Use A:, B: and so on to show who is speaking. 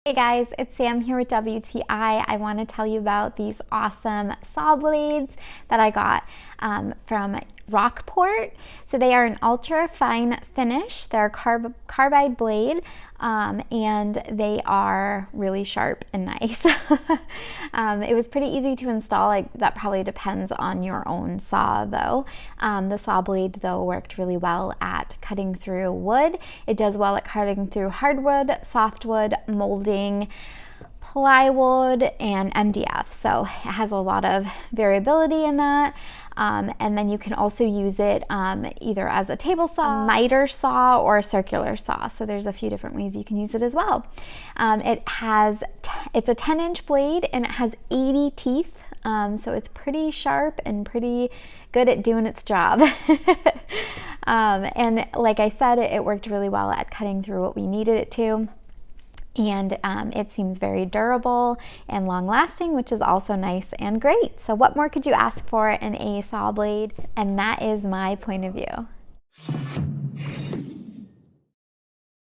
A: Hey guys, it's Sam here with WTI. I want to tell you about these awesome saw blades that I got from ROCKPORT. So they are an ultra fine finish. They're a carbide blade and they are really sharp and nice. It was pretty easy to install. That probably depends on your own saw though. The saw blade though worked really well at cutting through wood. It does well at cutting through hardwood, softwood, moulding, plywood, and MDF. So it has a lot of variability in that. And then you can also use it either as a table saw, a miter saw, or a circular saw. So there's a few different ways you can use it as well. It's a 10-inch blade and it has 80 teeth. So it's pretty sharp and pretty good at doing its job. And like I said, it worked really well at cutting through what we needed it to. And it seems very durable and long lasting, which is also nice and great. So what more could you ask for in a saw blade? And that is my point of view.